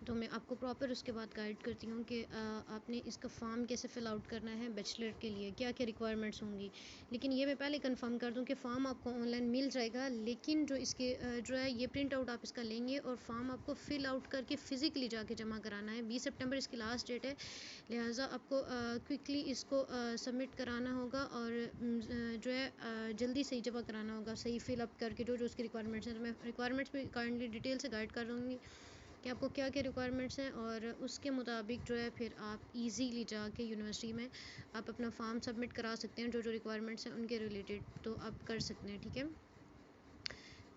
तो मैं आपको प्रॉपर उसके बाद गाइड करती हूँ कि आपने इसका फॉर्म कैसे फ़िल आउट करना है बैचलर के लिए, क्या क्या रिक्वायरमेंट्स होंगी। लेकिन ये मैं पहले कंफर्म कर दूँ कि फ़ॉर्म आपको ऑनलाइन मिल जाएगा, लेकिन जो इसके जो है ये प्रिंट आउट आप इसका लेंगे और फॉर्म आपको फ़िल आउट करके फ़िज़िकली जाके जमा कराना है। 20 सितंबर इसकी लास्ट डेट है, लिहाजा आपको क्विकली इसको सबमिट कराना होगा और जो है जल्दी से ही जमा कराना होगा, सही फिल अप करके जो जो उसकी रिक्वायरमेंट्स हैं। तो मैं रिक्वायरमेंट्स भी काइंडली डिटेल से गाइड कर दूँगी कि आपको क्या क्या रिक्वायरमेंट्स हैं, और उसके मुताबिक जो है फिर आप इजीली जाके यूनिवर्सिटी में आप अपना फॉर्म सबमिट करा सकते हैं। जो जो रिक्वायरमेंट्स हैं उनके रिलेटेड तो आप कर सकते हैं, ठीक है।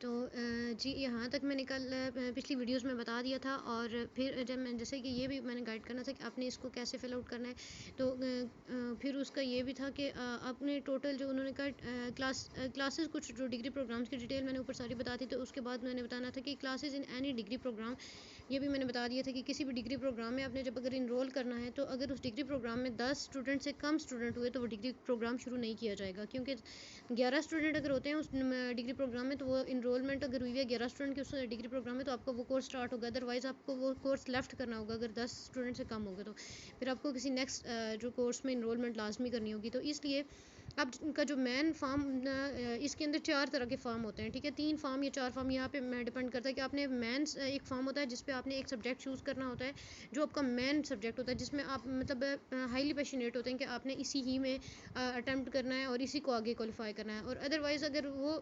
तो जी यहाँ तक मैंने कल पिछली वीडियोस में बता दिया था, और फिर जब मैं जैसे कि ये भी मैंने गाइड करना था कि आपने इसको कैसे फिल आउट करना है। तो फिर उसका ये भी था कि आपने टोटल जो उन्होंने कहा क्लासेस कुछ जो डिग्री प्रोग्राम्स की डिटेल मैंने ऊपर सारी बता दी। तो उसके बाद मैंने बताना था कि classes in any degree programme, ये भी मैंने बता दिया था कि किसी भी डिग्री प्रोग्राम में आपने जब अगर इनरोल करना है तो अगर उस डिग्री प्रोग्राम में 10 स्टूडेंट से कम स्टूडेंट हुए तो वो डिग्री प्रोग्राम शुरू नहीं किया जाएगा, क्योंकि 11 स्टूडेंट अगर होते हैं उस डिग्री प्रोग्राम में तो वो इनरोलमेंट अगर हुई है 11 स्टूडेंट के उस डिग्री प्रोग्राम में तो आपका वो कोर्स स्टार्ट होगा। अदरवाइज़ आपको वो कोर्स लेफ्ट करना होगा अगर 10 स्टूडेंट से कम होगा, तो फिर आपको किसी नेक्स्ट जो कोर्स में इनरोलमेंट लाजमी करनी होगी। तो इसलिए अब इनका जो मेन फॉर्म इसके अंदर 4 तरह के फॉर्म होते हैं, ठीक है। 3 फॉर्म या 4 फॉर्म यहाँ पे डिपेंड करता है कि आपने मेन एक फॉर्म होता है जिसपे आपने एक सब्जेक्ट चूज़ करना होता है जो आपका मेन सब्जेक्ट होता है, जिसमें आप मतलब हाईली पैशनेट होते हैं कि आपने इसी ही में अटेम्प्ट करना है और इसी को आगे क्वालिफाई करना है। और अदरवाइज़ अगर वो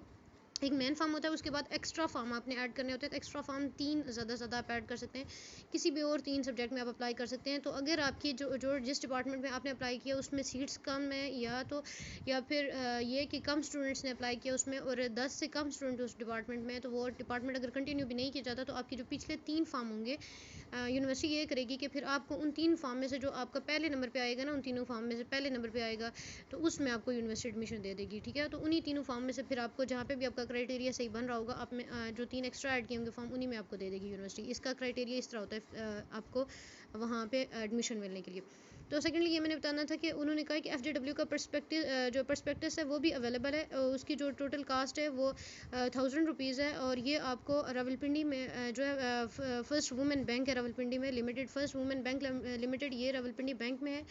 एक मेन फॉर्म होता है उसके बाद एक्स्ट्रा फॉर्म आपने ऐड करने होते हैं। तो एक्स्ट्रा फॉर्म 3 ज़्यादा आप ऐड कर सकते हैं, किसी भी और 3 सब्जेक्ट में आप अप्लाई कर सकते हैं। तो अगर आपकी जो जिस डिपार्टमेंट में आपने अप्लाई किया उसमें सीट्स कम है, या फिर ये कि कम स्टूडेंट्स ने अप्लाई किया उसमें और 10 से कम स्टूडेंट उस डिपार्टमेंट में, तो वो डिपार्टमेंट अगर कंटिन्यू भी नहीं किया जाता तो आपके जो पिछले 3 फॉर्म होंगे यूनिवर्सिटी ये करेगी कि फिर आपको उन 3 फॉर्म में से जो आपका पहले नंबर पे आएगा ना, उन तीनों फॉर्म में से पहले नंबर पे आएगा तो उसमें आपको यूनिवर्सिटी एडमिशन दे देगी, ठीक है। तो उन्हीं तीनों फॉर्म में से फिर आपको जहाँ पे भी आपका क्राइटेरिया सही बन रहा होगा, आप में जो 3 एक्स्ट्रा ऐड किए होंगे फॉर्म उन्हीं में आपको दे देगी यूनिवर्सिटी। इसका क्राइटेरिया इस तरह होता है आपको वहाँ पे एडमिशन मिलने के लिए। तो सेकेंडली ये मैंने बताना था कि उन्होंने कहा कि FJW का जो परस्पेक्टस है वो भी अवेलेबल है। उसकी जो टोटल कास्ट है वो 1000 रुपीज़ है, और ये आपको रावलपिंडी में जो है फर्स्ट वुमेन बैंक है रावलपिंडी में limited, first women bank limited, ये रावलपिंडी बैंक में है,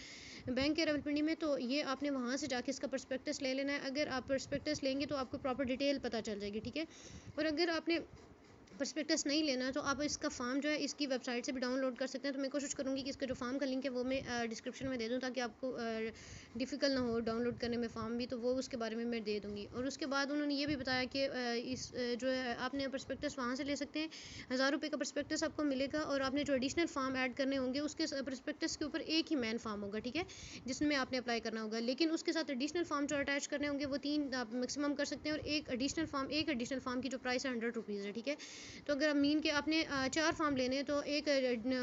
बैंक है रावलपिंडी में। तो ये आपने वहाँ से जाके इसका परस्पेक्टस ले लेना है। अगर आप परस्पेक्टस लेंगे तो आपको प्रॉपर डिटेल पता चल जाएगी, ठीक है। और अगर आपने प्रस्पेक्टस नहीं लेना तो आप इसका फॉर्म जो है इसकी वेबसाइट से भी डाउनलोड कर सकते हैं। तो मैं कोशिश करूँगी कि इसका जो फॉर्म का लिंक है वो मैं डिस्क्रिप्शन में दे दूँ ताकि आपको डिफ़िकल्ट ना हो डाउनलोड करने में फॉर्म भी, तो वो उसके बारे में मैं दे दूँगी। और उसके बाद उन्होंने ये भी बताया कि जो है आपने प्रस्पेक्टस वहाँ से ले सकते हैं, 1000 रुपये का प्रस्पेक्टस आपको मिलेगा, और आपने जो एडिशनल फॉर्म ऐड करने होंगे उसके प्रस्पेक्टस के ऊपर एक ही मेन फॉर्म होगा, ठीक है, जिसमें आपने अप्लाई करना होगा। लेकिन उसके साथ एडिशनल फॉर्म जो अटैच करने होंगे वो 3 आप मैक्सिमम कर सकते हैं, और एक एडिशनल फॉर्म की जो प्राइस है 100 रुपीज़ है, ठीक है। तो अगर मीन के आपने 4 फॉर्म लेने हैं तो एक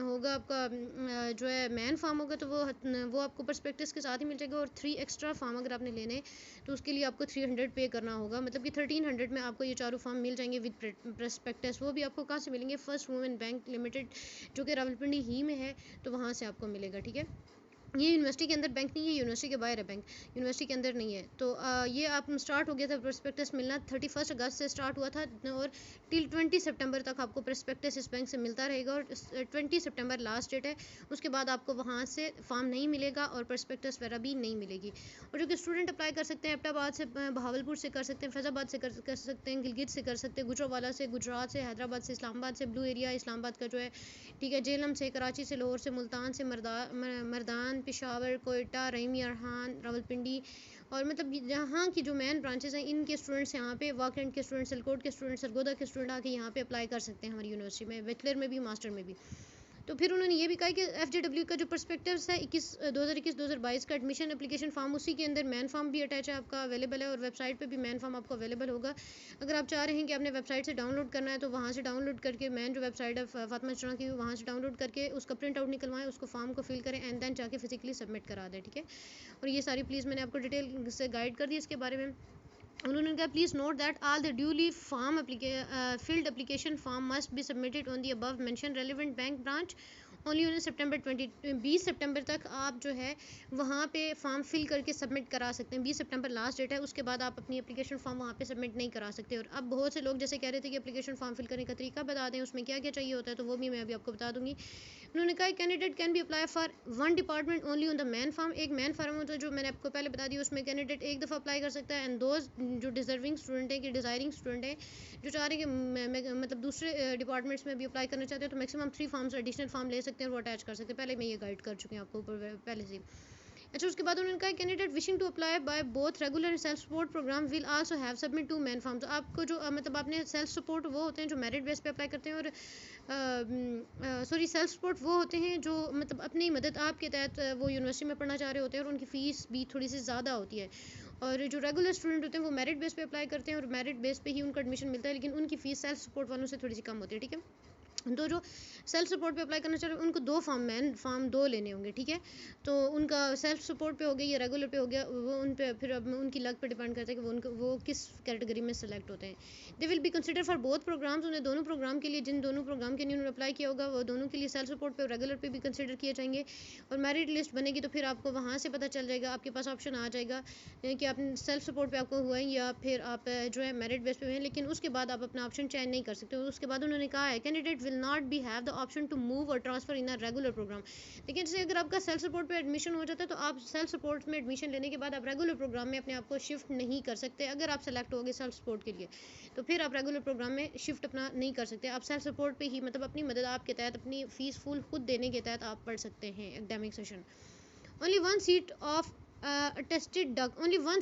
होगा आपका जो है मेन फॉर्म होगा तो वो आपको प्रस्पेक्टस के साथ ही मिल जाएगा, और 3 एक्स्ट्रा फॉर्म अगर आपने लेने तो उसके लिए आपको 300 पे करना होगा, मतलब कि 1300 में आपको ये चारों फॉर्म मिल जाएंगे विद प्रस्पेक्टस। वो भी आपको कहाँ से मिलेंगे, फर्स्ट वुमेन बैंक लिमिटेड जो कि रावलपिंडी ही में है, तो वहाँ से आपको मिलेगा, ठीक है। ये यूनिवर्सिटी के अंदर बैंक नहीं है, यूनिवर्सिटी के बाहर है बैंक, यूनिवर्सिटी के अंदर नहीं है। तो ये आप स्टार्ट हो गया था प्रस्पेक्टस मिलना 31 अगस्त से स्टार्ट हुआ था, और टिल 20 सितंबर तक आपको प्रस्पेक्टस इस बैंक से मिलता रहेगा, और 20 सितंबर लास्ट डेट है। उसके बाद आपको वहाँ से फॉर्म नहीं मिलेगा और प्रस्पेक्टस वगैरह भी नहीं मिलेगी। और जो कि स्टूडेंट अप्लाई कर सकते हैं एबटाबाद से, बहावलपुर से कर सकते हैं, फैज़ाबाद से कर सकते हैं, गिलगित से कर सकते हैं, गुजरावाला से, गुजरात से, हैदराबाद से, इस्लामाबाद से, ब्लू एरिया इस्लामाबाद का जो है, ठीक है, जेलम से, कराची से, लाहौर से, मुल्तान से, मरदान, पेशावर, कोयटा, रहीम यारहान, रावलपिंडी, और मतलब यहाँ की जो मेन ब्रांचेस हैं इनके स्टूडेंट्स यहाँ पे, वाकंड के स्टूडेंट, सिलकोट के स्टूडेंट, सरगोदा के स्टूडेंट आके यहाँ पे अप्लाई कर सकते हैं हमारी यूनिवर्सिटी में, बैचलर में भी मास्टर में भी। तो फिर उन्होंने ये भी कहा कि FJW का जो परस्पेक्टिव्स है 2021-2022 का एडमिशन एप्लीकेशन फॉर्म, उसी के अंदर मेन फॉर्म भी अटैच है आपका अवेलेबल है, और वेबसाइट पे भी मेन फॉर्म आपको अवेलेबल होगा। अगर आप चाह रहे हैं कि आपने वेबसाइट से डाउनलोड करना है तो वहाँ से डाउनलोड करके, मेन जो वेबसाइट है फातिमा चना की, वहाँ से डाउनलोड करके उसका प्रिंट आउट निकलवाएं, उसको फॉर्म को फिल करें एंड देन जाके फिजिकली सबमिट करा दें, ठीक है। और ये सारी प्लीज़ मैंने आपको डिटेल से गाइड कर दी इसके बारे में। उन्होंने कहा please note that all the duly form field application form must be submitted on the above mention relevant bank branch only on सितंबर 20 सितंबर तक आप जो है वहाँ पे फॉर्म फिल करके सबमिट करा सकते हैं। 20 सितंबर लास्ट डेट है, उसके बाद आप अपनी एप्लीकेशन फॉर्म वहाँ पे सबमिट नहीं करा सकते। और अब बहुत से लोग जैसे कह रहे थे कि एप्लीकेशन फॉर्म फिल करने का तरीका बता दें, उसमें क्या क्या चाहिए होता है, तो वो भी मैं अभी आपको बता दूंगी। उन्होंने कहा candidate can be apply for one department only on the main form. एक मैन फार्म होता है जो मैंने आपको पहले बता दिया, उसमें कैंडिडेट एक दफ़ा अप्लाई कर सकता है। एंड दोज जो डिजर्विंग स्टूडेंट है कि डिज़ायरिंग स्टूडेंट है जो चाह रहे हैं कि मतलब दूसरे डिपार्टमेंट्स में भी अप्लाई करना चाहते हैं, तो मैक्सिमम 3 फॉर्म्स एडिशनल फॉर्म ले सकते हैं और वो अटैच कर सकते हैं। पहले मैं ये गाइड कर चुकी हूँ आपको ऊपर पहले से। अच्छा, उसके बाद उन्होंने कहा candidate wishing to apply by both regular and self support programme will also have submit to main form. तो आपको जो मतलब आपने सेल्फ सपोर्ट वो होते हैं जो मेरिट बेस पे अप्लाई करते हैं, और सॉरी सेल्फ सपोर्ट वो होते हैं जो मतलब अपनी मदद आपके तहत वो यूनिवर्सिटी में पढ़ना चाह रहे होते हैं और उनकी फ़ीस भी थोड़ी सी ज़्यादा होती है। और जो रेगुलर स्टूडेंट होते हैं वो मेरिट बेस पे अप्लाई करते हैं और मेरिट बेस पे ही उनका एडमिशन मिलता है, लेकिन उनकी फ़ीस सेल्फ सपोर्ट वालों से थोड़ी सी कम होती है। ठीक है, तो जो सेल्फ सपोर्ट पे अप्लाई करना चाह रहे हैं उनको 2 फॉर्म मैन फॉर्म 2 लेने होंगे। ठीक है, तो उनका सेल्फ सपोर्ट पे हो गया या रेगुलर पे हो गया, वो उन पे फिर अब उनकी लक पे डिपेंड करता है कि वो किस कैटेगरी में सेलेक्ट होते हैं। They will be consider for both programmes. उन्हें दोनों प्रोग्राम के लिए, जिन दोनों प्रोग्राम के लिए उन्होंने अप्लाई किया होगा, वो दोनों के लिए सेल्फ सपोर्ट पे और रेगुलर पे भी कंसिडर किए जाएंगे। और मेरिट लिस्ट बनेगी तो फिर आपको वहाँ से पता चल जाएगा, आपके पास ऑप्शन आ जाएगा कि आप सेल्फ सपोर्ट पे आपको हुआ है या फिर आप जो है मेरिट बेस पे हैं, लेकिन उसके बाद आप अपना ऑप्शन चेंज नहीं कर सकते। उसके बाद उन्होंने कहा है candidate will not be have the option to move or transfer in a regular programme. लेकिन जैसे अगर आपका सेल्फ सपोर्ट पे एडमिशन हो जाता है तो आप सेल्फ सपोर्ट में एडमिशन लेने के बाद आप रेगुलर प्रोग्राम में अपने आप को शिफ्ट नहीं कर सकते। अगर आप सेलेक्ट हो गए सेल्फ सपोर्ट के लिए तो फिर आप रेगुलर प्रोग्राम में शिफ्ट अपना नहीं कर सकते। आप सेल्फ सपोर्ट पे ही मतलब अपनी मदद आपके तहत अपनी फीस फुल खुद देने के तहत आप पढ़ सकते हैं academic session. Only one seat of only one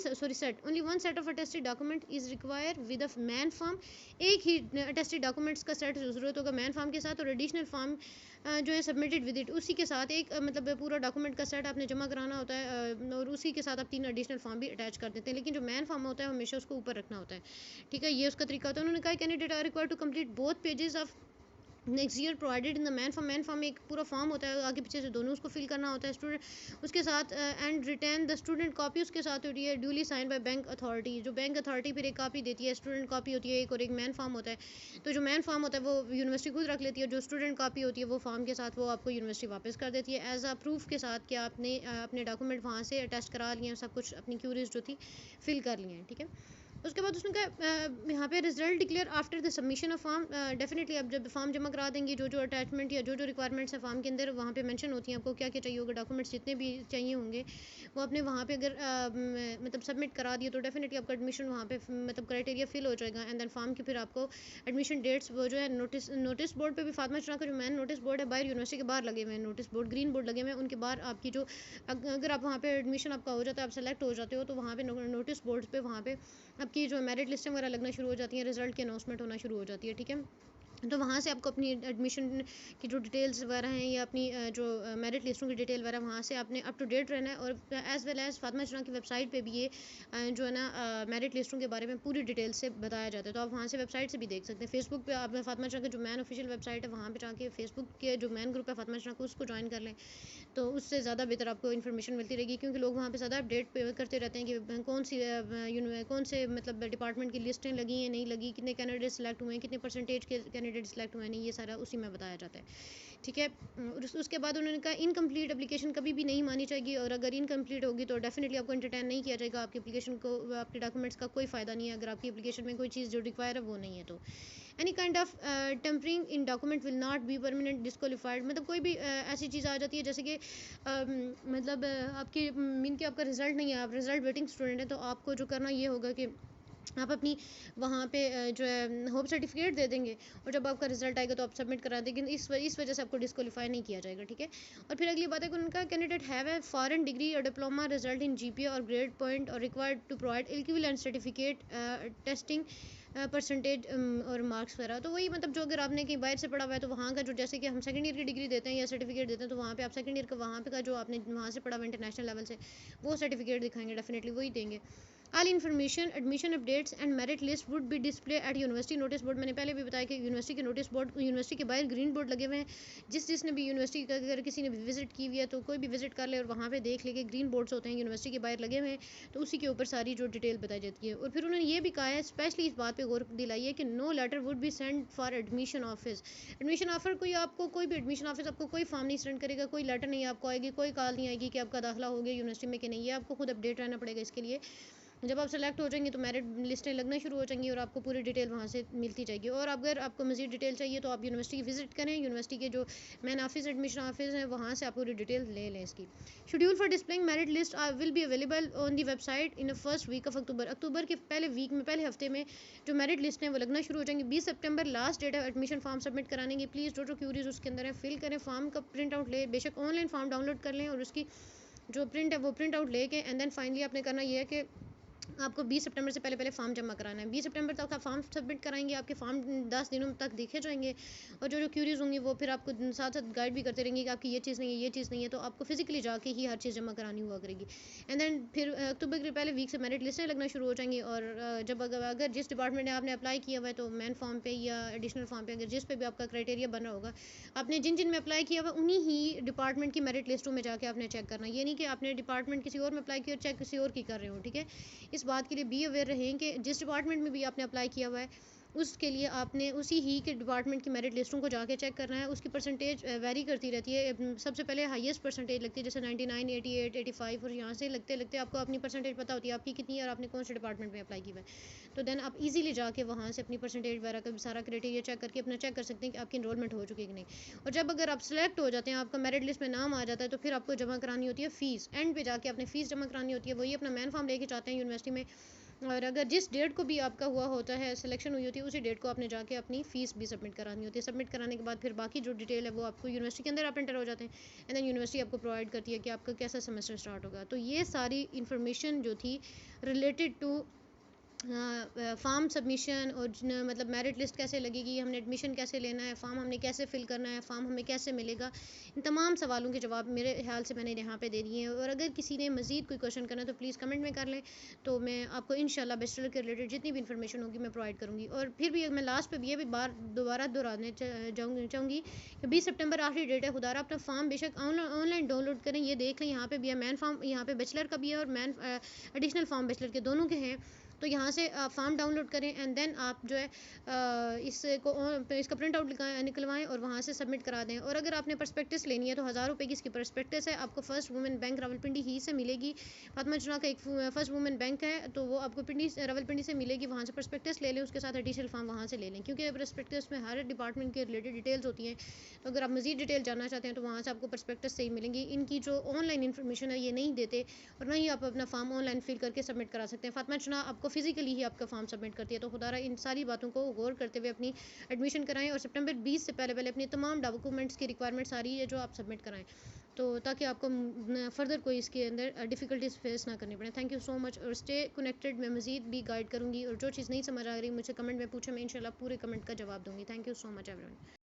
set of attested document is required with a man form। एक ही attested documents का सेट ज़रूरत होगा मैन फॉर्म के साथ, और एडिशनल फॉर्म जो है सबमिटेड विद इट, उसी के साथ एक मतलब पूरा डॉक्यूमेंट का सेट आपने जमा कराना होता है और उसी के साथ आप 3 एडिशनल फॉर्म भी अटैच कर देते हैं। लेकिन जो मैन फॉर्म होता है हमेशा उसको ऊपर रखना होता है। ठीक है, ये उसका तरीका होता है। उन्होंने कहा candidate are required to complete both pages of next year provided in the main form में एक पूरा फॉर्म होता है, आगे पीछे से दोनों उसको फिल करना होता है स्टूडेंट उसके साथ। And return the student copy उसके साथ होती है duly sign by bank authority. जो बैंक अथॉरिटी फिर एक कॉपी देती है, स्टूडेंट कॉपी होती है एक, और एक मैन फॉर्म होता है। तो जो मैन फॉर्म होता है वो यूनिवर्सिटी खुद रख लेती है, जो स्टूडेंट कॉपी होती है वो फॉर्म के साथ वो आपको यूनिवर्सिटी वापस कर देती है एज अ प्रूफ के साथ कि आपने अपने डॉक्यूमेंट वहाँ से अटैच करा लिए हैं, सब कुछ अपनी क्यूरीज जो थी फिल कर लिए हैं। ठीक है, उसके बाद उसने कहा यहाँ पे result declare after the submission of form. Definitely आप जब फॉर्म जमा करा देंगे, जो जो अटैचमेंट या जो जो रिक्वायरमेंट्स है फॉर्म के अंदर वहाँ पे मेंशन होती हैं आपको क्या क्या चाहिए होगा, डॉक्यूमेंट्स जितने भी चाहिए होंगे वो आपने वहाँ पे अगर मतलब सबमिट करा दिए तो डेफिनेटली आपका एडमिशन वहाँ पे मतलब क्राइटेरिया फिल हो जाएगा। एंड देन फॉर्म की फिर आपको एडमिशन डेट्स वो जो है नोटिस बोर्ड पे भी फातिमा चुना का जो मैन नोटिस बोर्ड है बाहर यूनिवर्सिटी के बाहर लगे हुए हैं, नोटिस बोर्ड ग्रीन बोर्ड लगे हुए हैं, उनके बाहर आपकी जो अगर आप वहाँ पे एडमिशन आपका हो जाता है, आप सेलेक्ट हो जाते हो, तो वहाँ पे नोटिस बोर्ड पे वहाँ पे आपकी जो मेरिट लिस्ट वगैरह लगना शुरू हो जाती है, रिजल्ट की अनाउंसमेंट होना शुरू हो जाती है। ठीक है, तो वहाँ से आपको अपनी एडमिशन की जो डिटेल्स वगैरह हैं या अपनी जो मेरिट लिस्टों की डिटेल वगैरह वहाँ से आपने अप टू डेट रहना है। और एज़ वेल एज़ फातिमा चुना की वेबसाइट पे भी ये जो है ना मेरिट लिस्टों के बारे में पूरी डिटेल से बताया जाता है, तो आप वहाँ से वेबसाइट से भी देख सकते हैं। फेसबुक पे आप फातिमा चुना का जो मैन ऑफिशियल वेबसाइट है वहाँ पे जाके फेसबुक के जो मैन ग्रुप है फातिमा चुना को उसको ज्वाइन कर लें, तो उससे ज़्यादा बेहतर आपको इन्फॉर्मेशन मिलती रहेगी, क्योंकि लोग वहाँ पे ज़्यादा अपडेट करते रहते हैं कि कौन से मतलब डिपार्टमेंट की लिस्टें लगी हैं नहीं लगी, कितने कैंडिडेट सेलेक्ट हुए हैं, कितने परसेंटेज के कैंडिडेट सेलेक्ट हुए हैं नहीं, ये सारा उसी में बताया जाता है। ठीक है, उसके बाद उन्होंने कहा इनकम्प्लीट एप्लीकेशन कभी भी नहीं मानी जाएगी, और अगर इनकम्प्लीट होगी तो डेफिनेटली आपको एंटरटेन नहीं किया जाएगा, आपकी एप्लीकेशन को आपके डॉक्यूमेंट्स का कोई फ़ायदा नहीं है अगर आपकी एप्लीकेशन में कोई चीज़ जो रिक्वायर है वो नहीं है। तो any kind of tampering in document will not be permanent disqualified. मतलब कोई भी ऐसी चीज़ आ जाती है जैसे कि मतलब आपकी मीन कि आपका रिजल्ट नहीं है, आप रिजल्ट वेटिंग स्टूडेंट है, तो आपको जो करना ये होगा कि आप अपनी वहाँ पे जो है होप सर्टिफिकेट दे देंगे, और जब आपका रिजल्ट आएगा तो आप सबमिट करा देंगे, इस वजह से आपको डिस्क्वालीफाई नहीं किया जाएगा। ठीक है, और फिर अगली बात है कि उनका candidate have a foreign degree और डिप्लोमा रिजल्ट इन जीपीए और ग्रेड पॉइंट और required to provide equivalent certificate testing percentage और मार्क्स वगैरह। तो वही मतलब जो अगर आपने कहीं बाहर से पढ़ा हुआ है तो वहाँ का जो जैसे कि हम सेकंड ईयर की डिग्री देते हैं या सर्टिफिकेट देते हैं, तो वहाँ पे आप सेकंड ईयर का वहाँ पे का जो आपने वहाँ से पढ़ा हुआ इंटरनेशनल लेवल से वो सर्टिफिकेट दिखाएंगे, डेफिनेटली वही देंगे। All information admission updates and merit list would be display at university notice board. मैंने पहले भी बताया कि यूनिवर्सिटी के नोटिस बोर्ड, यूनिवर्सिटी के बाहर ग्रीन बोर्ड लगे हुए हैं। जिसने भी यूनिवर्सिटी का अगर किसी ने विजिट की हुई है तो कोई भी विजिट कर ले और वहाँ पे देख ले कि ग्रीन बोर्ड्स होते हैं यूनिवर्सिटी के बाहर लगे हुए हैं, तो उसी के ऊपर सारी जो डिटेल बताई जाती है। और फिर उन्होंने ये भी कहा है, स्पेशली इस बात पे गौर दिलाई है कि no letter would be send for admission office. Admission offer कोई भी एडमिशन ऑफिस आपको कोई फॉर्म नहीं सेंड करेगा, कोई लेटर नहीं आपको आएगी, कोई कॉल नहीं आएगी कि आपका दाखिला हो गया यूनिवर्सिटी में कि नहीं। ये आपको खुद अपडेट रहना पड़ेगा इसके लिए। जब आप सेलेक्ट हो जाएंगे तो मेरिट लिस्टें लगना शुरू हो जाएंगी और आपको पूरी डिटेल वहाँ से मिलती जाएगी। और अगर आपको मज़ीद डिटेल चाहिए तो आप यूनिवर्सिटी विजिट करें, यूनिवर्सिटी के जो मेन ऑफिस एडमिशन ऑफिस है वहाँ से आप पूरी डिटेल ले लें इसकी। Schedule for displaying merit list will be available on the website in the first week of October. October के पहले वीक में, पहले हफ्ते में जो मेरिट लिस्ट हैं वो लगना शुरू हो जाएंगे। 20 सितंबर लास्ट डेट है एडमिशन फॉर्म सबमिट कराने की। प्लीज़ जो क्यूरीज उसके अंदर है फिल करें, फॉर्म का प्रिंट आउट ले, बेशक ऑनलाइन फॉर्म डाउनलोड कर लें और उसकी जो प्रिंट है वो प्रिंट आउट लेके एंड देन फाइनली आपने करना ये है कि आपको 20 सितंबर से पहले फॉर्म जमा कराना है। 20 सितंबर तक आप फॉर्म सबमिट कराएंगे, आपके फॉर्म 10 दिनों तक देखे जाएंगे और जो क्यूरीज होंगी वो फिर आपको साथ साथ गाइड भी करते रहेंगे कि आपकी ये चीज़ नहीं है, ये चीज़ नहीं है, तो आपको फिजिकली जाके ही हर चीज़ जमा करानी हुआ करेगी। एंड देन फिर अक्टूबर के पहले वीक से मेरिट लिस्टें लगना शुरू हो जाएंगी। और जब अगर जिस डिपार्टमेंट में आपने अप्लाई किया हुआ है तो मेन फॉर्म पे या एडिशनल फॉर्म पे, अगर जिस पे भी आपका क्राइटेरिया बना होगा, आपने जिन जिन में अप्लाई किया हुआ उन्हीं ही डिपार्टमेंट की मेरिट लिस्टों में जाके आपने चेक करना। ये नहीं कि आपने डिपार्टमेंट किसी और में अप्लाई किया और चेक किसी और की कर रहे हो, ठीक है। इस बात के लिए बी अवेयर रहें कि जिस डिपार्टमेंट में भी आपने अप्लाई किया हुआ है उसके लिए आपने उसी ही के डिपार्टमेंट की मेरिट लिस्टों को जाके चेक करना है। उसकी परसेंटेज वेरी करती रहती है। सबसे पहले हाईएस्ट परसेंटेज लगती है, जैसे 99, 88, 85, और यहाँ से लगते लगते आपको अपनी परसेंटेज पता होती है आपकी कितनी है और आपने कौन से डिपार्टमेंट में अप्लाई किया है। तो देन आप इजीली जाके वहाँ से अपनी परसेंटेज वगैरह का सारा क्राइटेरिया चेक करके अपना चेक कर सकते हैं कि आपकी इनरोलमेंट हो चुकी है कि नहीं। और जब अगर आप सेलेक्ट हो जाते हैं, आपका मेरिट लिस्ट में नाम आ जाता है, तो फिर आपको जमा करानी होती है फ़ीस। एंड पे जाके आपने फ़ीस जमा करानी होती है। वही अपना मेन फॉर्म लेके जाते हैं यूनिवर्सिटी में, और अगर जिस डेट को भी आपका हुआ होता है, सिलेक्शन हुई होती है, उसी डेट को आपने जाके अपनी फ़ीस भी सबमिट करानी होती है। सबमिट कराने के बाद फिर बाकी जो डिटेल है वो आपको यूनिवर्सिटी के अंदर आप एंटर हो जाते हैं एंड देन यूनिवर्सिटी आपको प्रोवाइड करती है कि आपका कैसा सेमेस्टर स्टार्ट होगा। तो ये सारी इन्फॉर्मेशन जो थी रिलेटेड टू फॉर्म सबमिशन और मतलब मेरिट लिस्ट कैसे लगेगी, हमने एडमिशन कैसे लेना है, फॉर्म हमने कैसे फ़िल करना है, फॉर्म हमें कैसे मिलेगा, इन तमाम सवालों के जवाब मेरे ख्याल से मैंने यहाँ पे दे दिए हैं। और अगर किसी ने मज़ीद कोई क्वेश्चन करना है तो प्लीज़ कमेंट में कर लें, तो मैं आपको इंशाल्लाह बैचलर के रिलेटेड जितनी भी इन्फॉर्मेशन होगी मैं प्रोवाइड करूँगी। और फिर भी मैं लास्ट पे भी ये भी दोबारा दोहराने चाहूँगी कि 20 सितंबर आखिरी डेट है। खुदारा अपना फॉर्म बेशक ऑनलाइन डाउनलोड करें। ये देख लें, यहाँ पे भी है मेन फॉर्म, यहाँ पे बैचलर का भी है और मेन एडिशनल फॉर्म बैचलर के दोनों के हैं। तो यहाँ से फॉर्म डाउनलोड करें एंड देन आप जो है इसका प्रिंट आउट निकलवाएं और वहाँ से सबमिट करा दें। और अगर आपने पर्सपेक्टिस लेनी है तो 1000 रुपये की इसकी पर्सपेक्टिस है, आपको फर्स्ट वुमेन बैंक रावलपिंडी ही से मिलेगी। फातिमा जुना का एक फर्स्ट वुमेन बैंक है, तो वो आपको रावलपिंडी से मिलेगी। वहाँ से पर्सपेक्टिस ले लें, उसके साथ एडिशनल फॉर्म वहाँ से ले लें, क्योंकि पर्सपेक्टिस में हर डिपार्टमेंट के रिलेटेड डिटेल्स होती हैं। तो अगर आप मज़ीद डिटेल जानना चाहते हैं तो वहाँ से आपको पर्सपेक्टिस से ही मिलेंगी। इनकी जो ऑनलाइन इन्फॉर्मेशन है ये नहीं देते और ना ही आप अपना फॉर्म ऑनलाइन फिल करके सबमिट करा सकते हैं। फातिमा जुना आपको फिजिकली ही आपका फॉर्म सबमिट करती है। तो खुदारा इन सारी बातों को गौर करते हुए अपनी एडमिशन कराएं और सितंबर 20 से पहले अपनी तमाम डॉक्यूमेंट्स की रिक्वायरमेंट सारी है जो आप सबमिट कराएं, तो ताकि आपको फर्दर कोई इसके अंदर डिफ़िकल्टीज फेस ना करनी पड़े। थैंक यू सो मच और स्टे कनेक्टेड। मैं मज़ीद भी गाइड करूँगी और जो चीज़ नहीं समझ आ रही मुझे कमेंट में पूछे, मैं इंशाल्लाह पूरे कमेंट का जवाब दूँगी। Thank you so much everyone.